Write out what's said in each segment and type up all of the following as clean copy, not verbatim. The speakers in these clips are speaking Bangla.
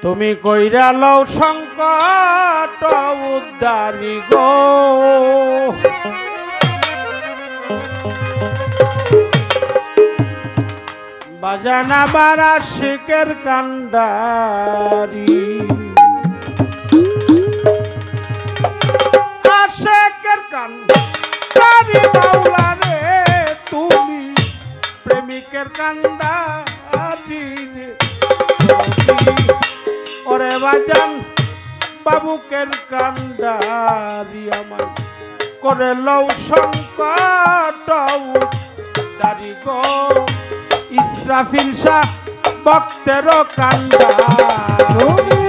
তুমি কইরা লও সংকট উদ্ধারি গো বাজানা বারা শিকের কান্ডারি আশেকের কান্ডারি মাওলা রে তুমি প্রেমিকের কান্ডারি ওরে বাজান বাবুকের কান্ডারি আমার করে লও সংকট উদ্ধারি গো ইসরাফিল শাহ ভক্তের কান্ডারি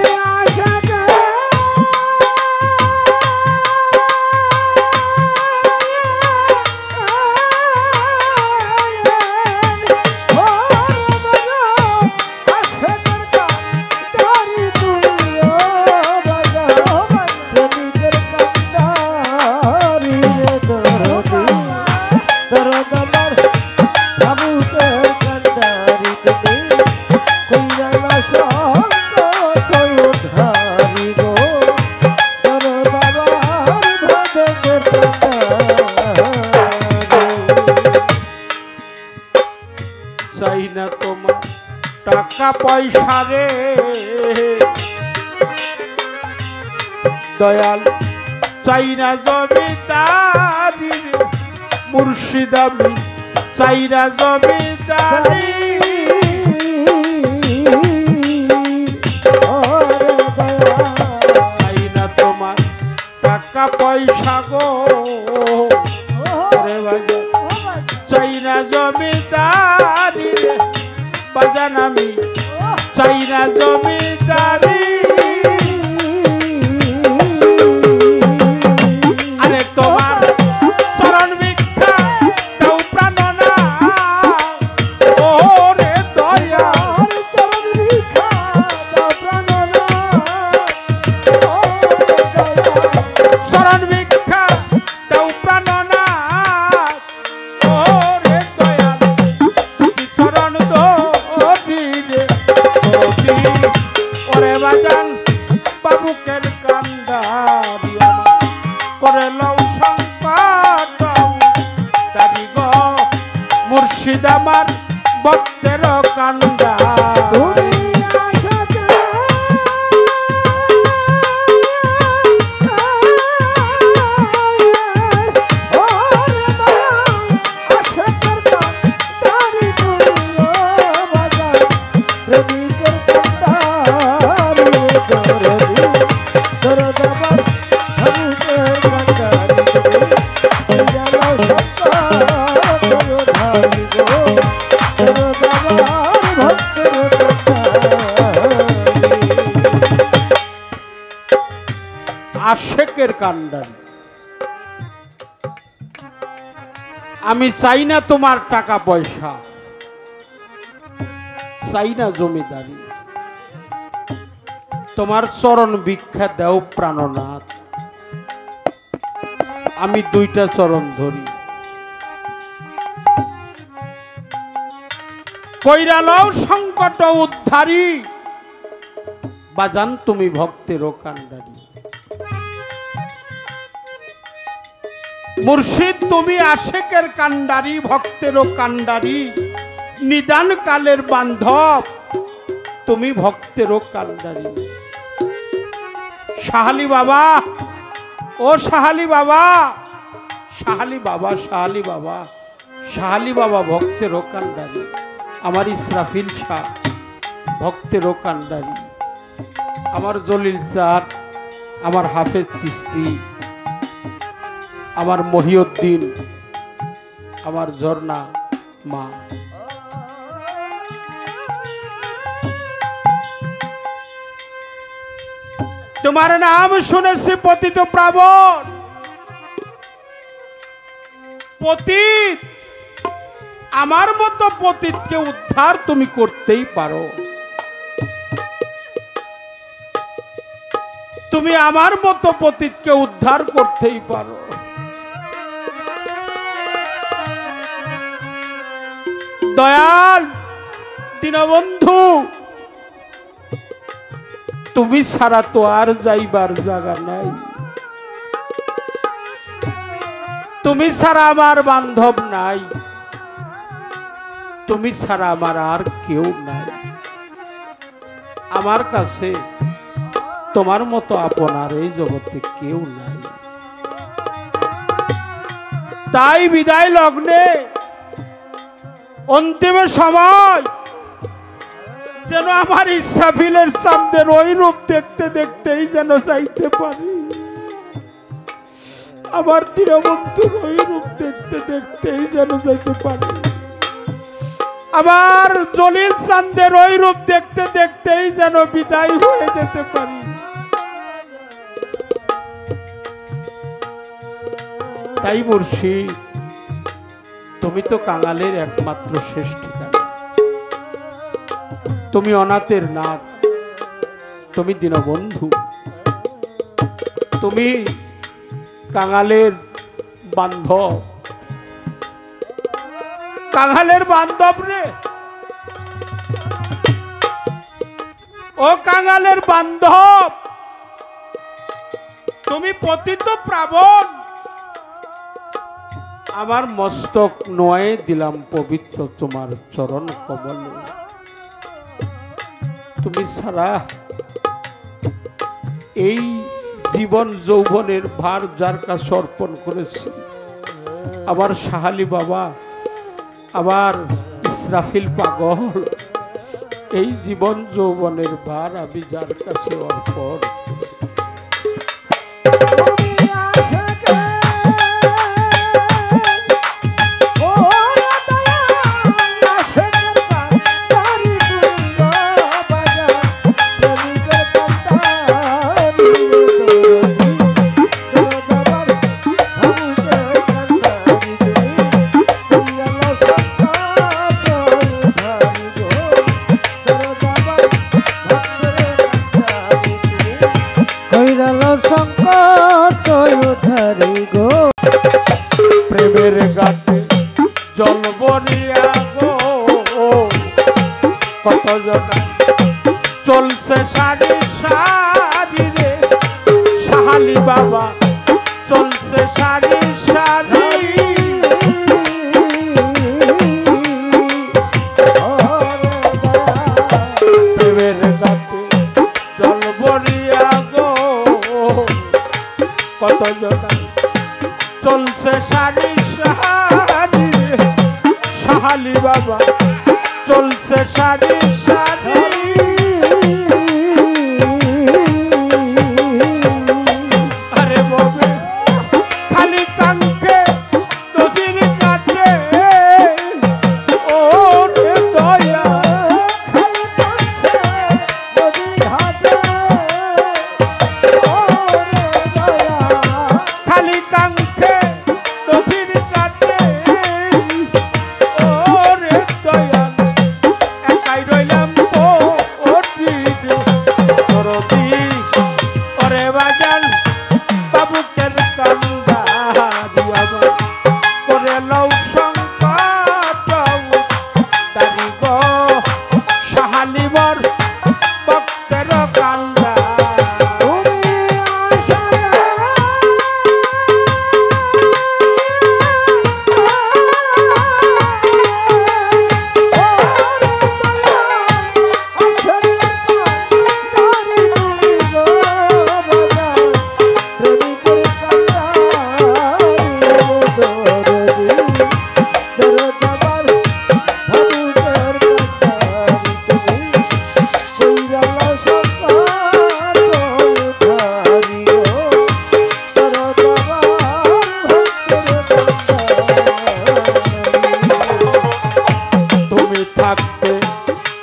চাই না তোমার টাকা পয়সা রে দয়াল চাই না জমিদারি মুর্শিদ আমি চাই না জমিদারি চাই না তোমার টাকা পয়সা গো চাই না জমিদারি বাজান আমি চাই না জমিদারি আরে তোমার চরণ ভিক্ষা দাও প্রাণনা ও রে দয়া চরণ ভিক্ষা দাও প্রাণনা চরণ ভিক্ষা দাও প্রাণনা ও রে দয়া তুমি চরণ দো ওরে বাজান বাবুকের কান্ডারি করে লও সংকট দাবি গো মুর্শিদ আমার ভক্তের কান্ডারি আশেকের কান্ডারি আমি চাই না তোমার টাকা পয়সা চাই না জমিদারি তোমার চরণ ভিক্ষা দাও প্রাণনাথ আমি দুইটা চরণ ধরি কইরা লও সংকট উদ্ধারি বাজান তুমি ভক্তের কান্ডারি মুর্শিদ তুমি আশেকের কান্ডারি ভক্তের কান্ডারি নিদান কালের বান্ধব তুমি ভক্তের কান্ডারি সাহালি বাবা ও সাহালি বাবা সাহালি বাবা সাহালি বাবা সাহালি বাবা ভক্তের কান্ডারি আমার ইসরাফিল শাহ ভক্তের কান্ডারি আমার জলিল স্যার আমার হাফেজ চিস্তি আমার মহিউদ্দিন আমার ঝর্ণা মা তোমার নাম শুনেছি পতিত প্রাবণ পতিত আমার মতো পতিতকে উদ্ধার তুমি করতেই পারো তুমি আমার মতো পতিতকে উদ্ধার করতেই পারো দয়াল দীনবন্ধু তুমি ছাড়া তো আর যাইবার জায়গা নাই, তুমি ছাড়া আমার বান্ধব নাই, তুমি ছাড়া আমার আর কেউ নাই। আমার কাছে তোমার মতো আপন আর এই জগতে কেউ নাই। তাই বিদায় লগ্নে অন্তিম সময় যেন আমার ইসরাফিলের সামনের ওই রূপ দেখতে দেখতেই যেন যাইতে পারি, আমার দীনবন্ধুর ওই রূপ দেখতে দেখতেই যেন যাইতে পারি, আমার জলিল চাঁদের ওই রূপ দেখতে দেখতেই যেন বিদায় হয়ে যেতে পারি। তাই মুর্শিদ, তুমি তো কাঙালের একমাত্র শেষ ঠিকানা, তুমি অনাথের নাথ, তুমি দীনবন্ধু, তুমি কাঙালের বান্ধব, কাঙালের বান্ধব রে, ও কাঙালের বান্ধব, তুমি পতিত প্রাবণ, আমার মস্তক নয়ে দিলাম পবিত্র তোমার চরণ কমলে। তুমি ছাড়া এই জীবন যৌবনের ভার যার কাছে অর্পণ করেছি, আমার সাহালি বাবা, আমার ইসরাফিল পাগল, এই জীবন যৌবনের ভার আমি যার কাছে অর্পণ, প্রেমের গাতে জল বরিয়া গো, কত জন চলছে সারি সারি রে, সাহালি বাবা চলছে সারি সারি, প্রেমের গাতে জল বরিয়া গো, কত জন চলছে সারি সারি, সাহালি বাবা চলছে সারি সারি। আরে ববে খালি কাঙ্ক্ষে নদীর কাছে, ও রে দয়া খালি কাঙ্ক্ষে নদীর ঘাটে, ও রে দয়া খালি কাঙ্ক্ষে নদীর কাছে, ও রে দয়া একাই রইলাম তো সরদি, ওরে বাজান বাবুকের কান্দা দিয়া করে লও সংকট তারি গো, সাহালিবর ভক্তের কান্দা।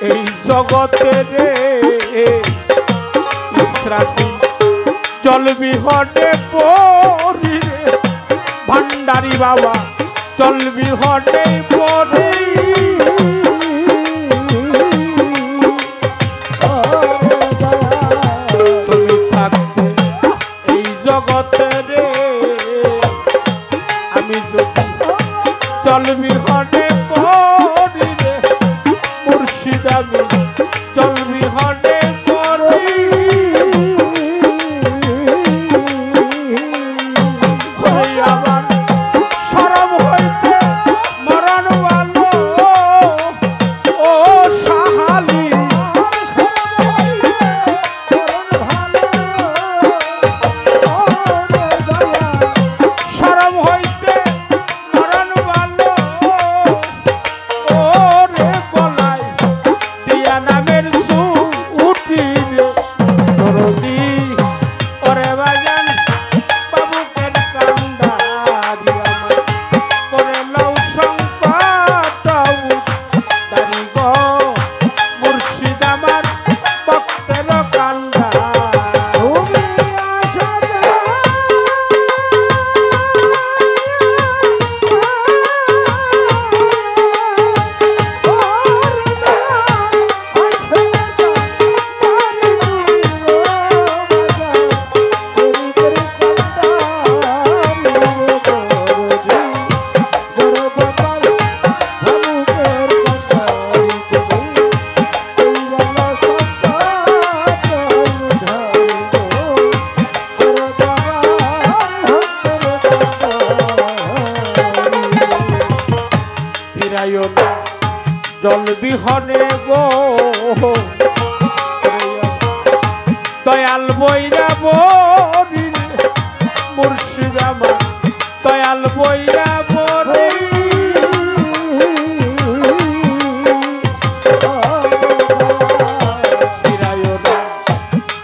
এই জগতে রে ইসরাফিল চলবি হটে পরি রে, ভান্ডারি বাবা চলবি হটে পরি, তুমি থাকতে এই জগতে রে, আমি যদি চলবি হটে পরি রে, মুর্শিদ আমি চলবি হটে পরি।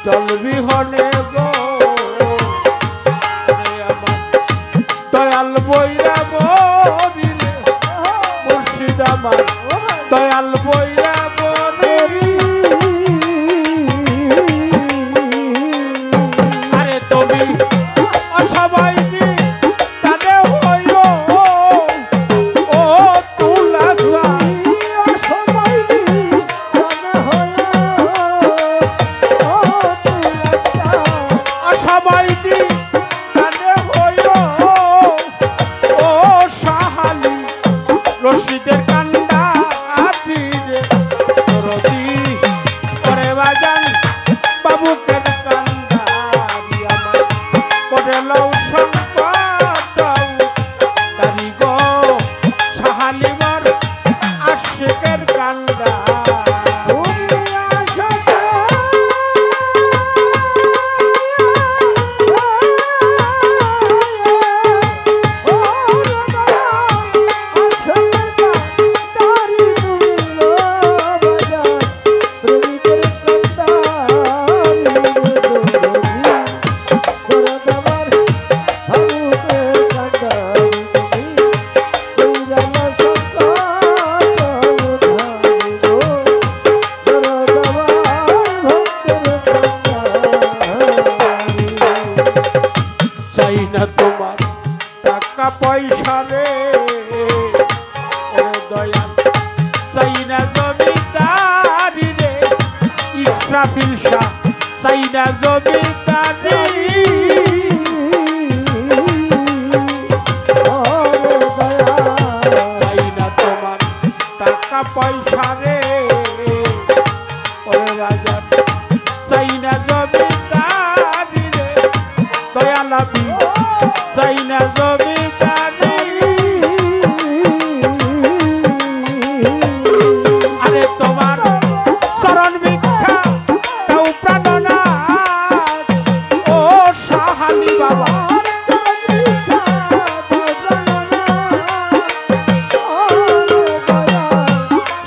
জল বিহনে গো দয়াল বইরা মরিলে মুর্শিদ আমার দয়াল বইরা আরে তুমি অসবাই তাদের হইও ও তুলা অসবাই অসবাই তাদের হইও ও সাহালি রশিদের কান্দা আতিরে দরদি করে বাজান বাবুকে কান্দা আমার করে লও সংকট দাদি গো সাহালিমর আশিকের কান্দা তোমার টাকা পয়সা রে দয়াল চাই না জমিদারি রে ইসরাফিল শাহ চাই না জমিদারি চাই না তোমার টাকা পয়সা রে রাজা চাই না জমিদারি রে দয়াল আমি চাই না জমিদারি আরে তোমার চরণ ভিক্ষা তাও প্রাণনাথ ও সাহালি বাবা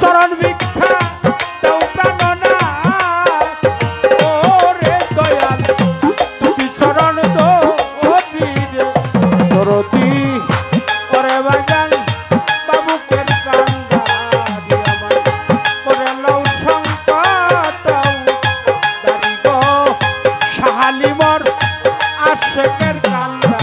চরণ ভিক্ষা তাও প্রাণনাথ ও রে দয়াল তুমি চরণ তো দরদি করে বাজান বাবুকে কান্দা আমার করে লও সংকট দাদি গো সাহালিমর আশিকের কান্দা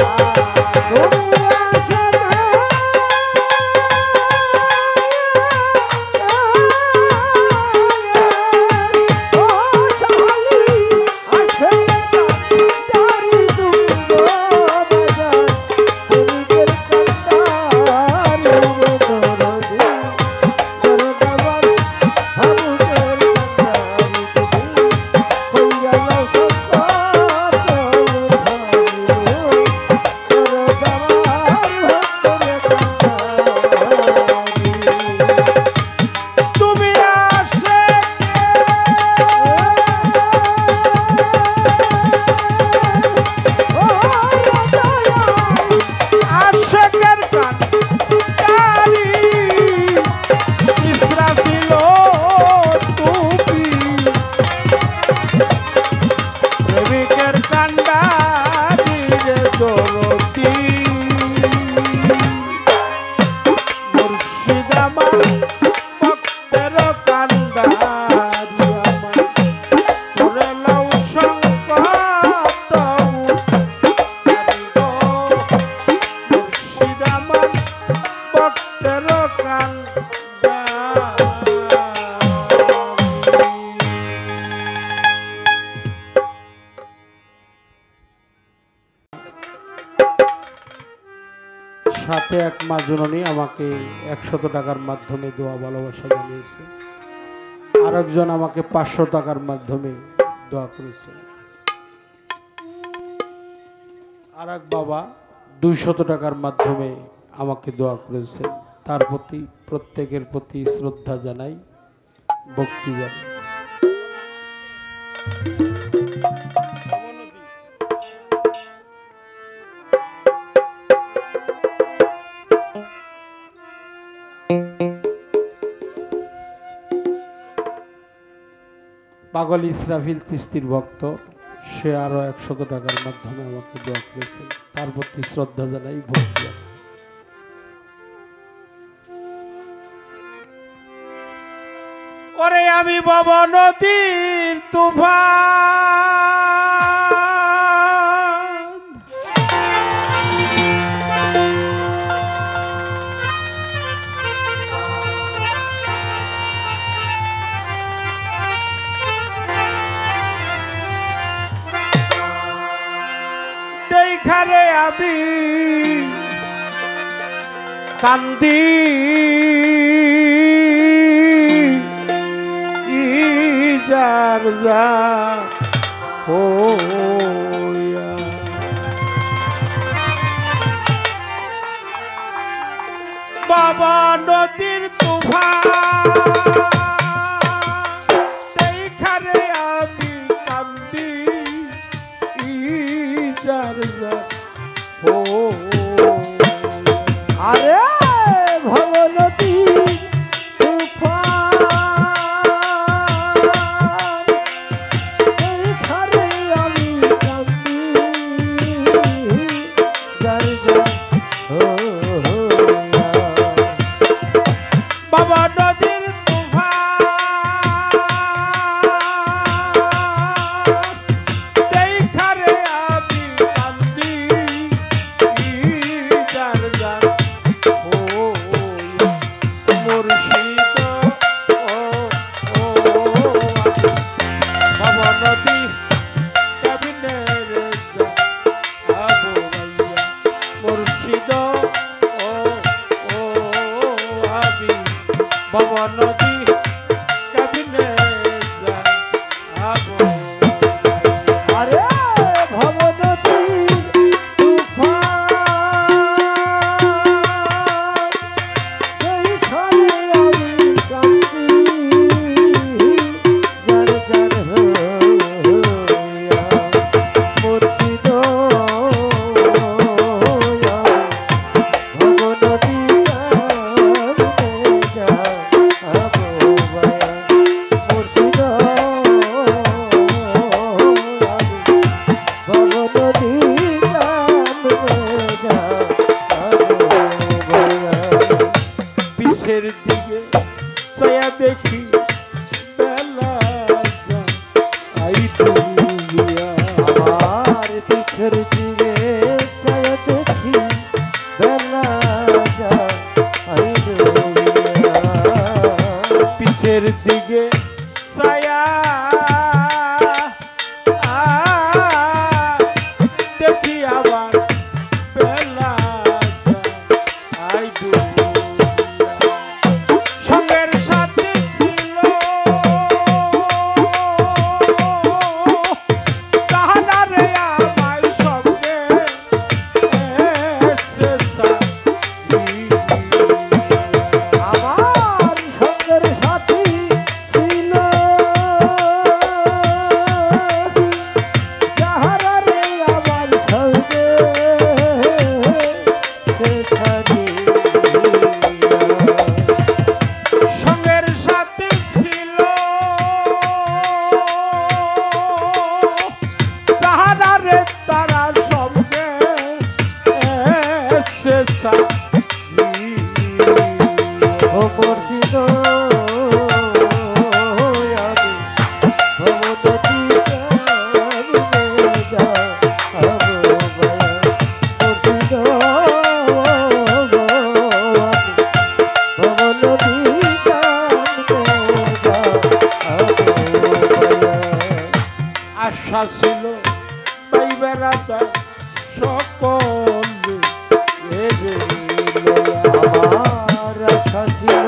সাথে এক মা জননী আমাকে 100 টাকার মাধ্যমে দোয়া ভালোবাসা জানিয়েছে, আরেকজন আমাকে 500 টাকার মাধ্যমে দোয়া করেছে, আরেক বাবা 200 টাকার মাধ্যমে আমাকে দোয়া করেছেন। তার প্রতি প্রত্যেকের প্রতি শ্রদ্ধা জানাই, ভক্তি জানাই। পাগল ইসরাফিল তিস্তির ভক্ত, সে আরো 100 টাকার মাধ্যমে আমাকে দোয়া করেছেন, তার প্রতি শ্রদ্ধা জানাই, ভক্তি জানাই। ওরে আমি বাবা নদীর তুফান, দেখারে আমি কান্দি যার যা হইয়া। বাবা নদীর তুফান, সেইখানে আমি কান্দি যার যা হইয়া। আরে ভবনদী দেখি বেলা আই ডুবিয়া, আমার পিছের দিকে দেখি বেলা আই ডুবিয়া, পিছের দিকে ছায়া দেখি আবার বেলা আই ডুবিয়া। সঙ্গের সাথে ছিল তাহারে আমায় সঙ্গে আমার সঙ্গের সাথী ছিল যাহারে আমার সঙ্গে সঙ্গের সাথে ছিল তাহারে তারা সঙ্গে ও মুর্শিদ আশা ছিল তাই বেড়াতা সকলে আমার আশা ছিল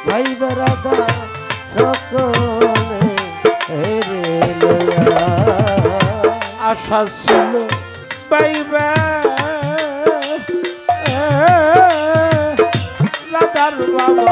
ভাই বেড়াদা সকলে আশা ছিল পাইবে রাধার বাবা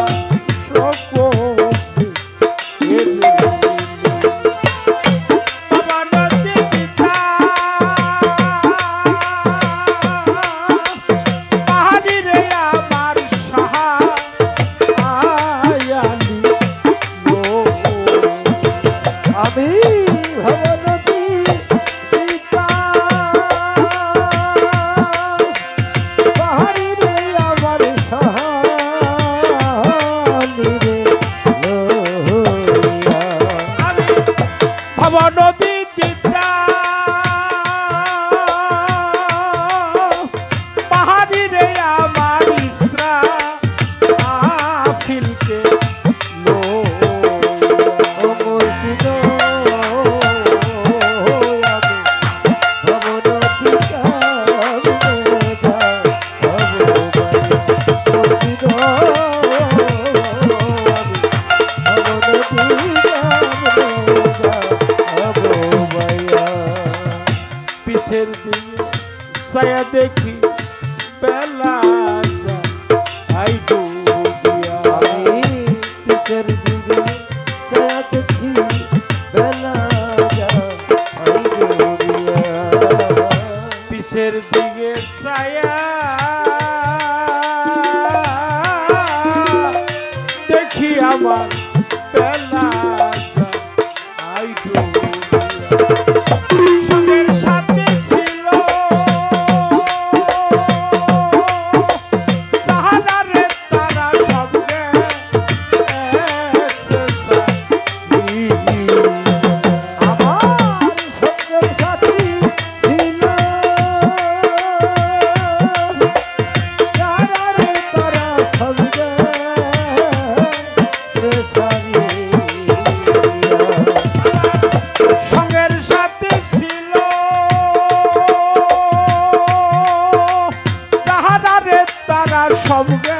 চায়া দেখি বেলা আই ডুবিয়া আমি পিছের দিকে ছায়া দেখি বেলা যায় ডুবিয়া পিছের দিকে ছায়া দেখি আমার বেলা আই সঙ্গের সাথে ছিল তাহারে তারা সঙ্গে আমার সঙ্গের সাথী ছিল তারারে তারা সঙ্গে সঙ্গের সাথে ছিল তাহারে তারা সঙ্গে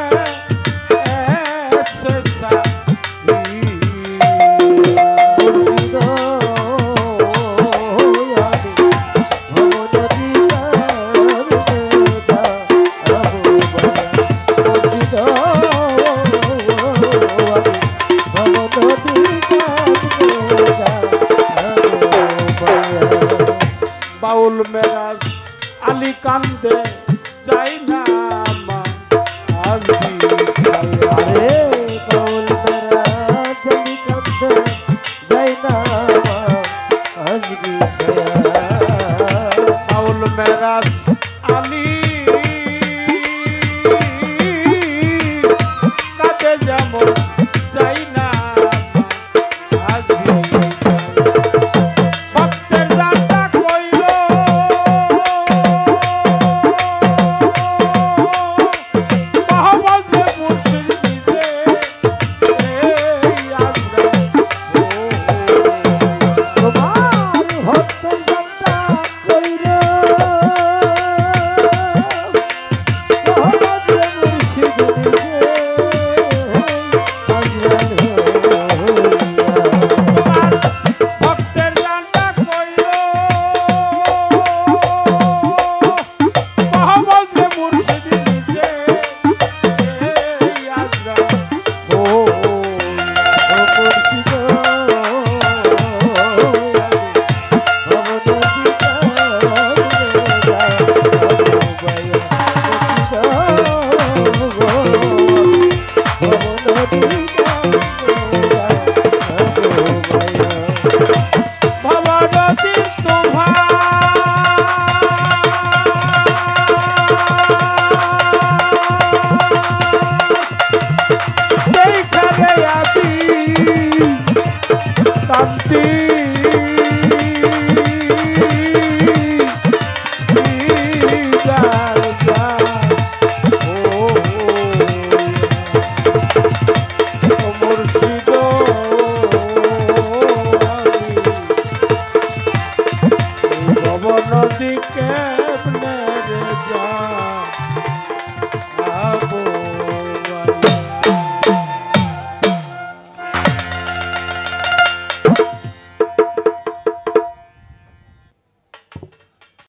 বাউল মেরাজ আলী কান্দে যাই না মা আলী আরে বাউল মেরা জলি কাঁদে যাই না আজকে বাউল মেরাজ আলী কাঁদে যেমন যাই না ভক্তের দাতা কইল মহম্মদ মুর্শিদ নিজে তোমার ভক্তের জানতা কইরা মোহাম্মদ মুর্শিদ নিজে ভক্তের দাতা কইল মহম্মদ মুর্শিদ নিজে ভবনদী সেইখানে আমি শান্তি মুর্শিদ ভবনদীকে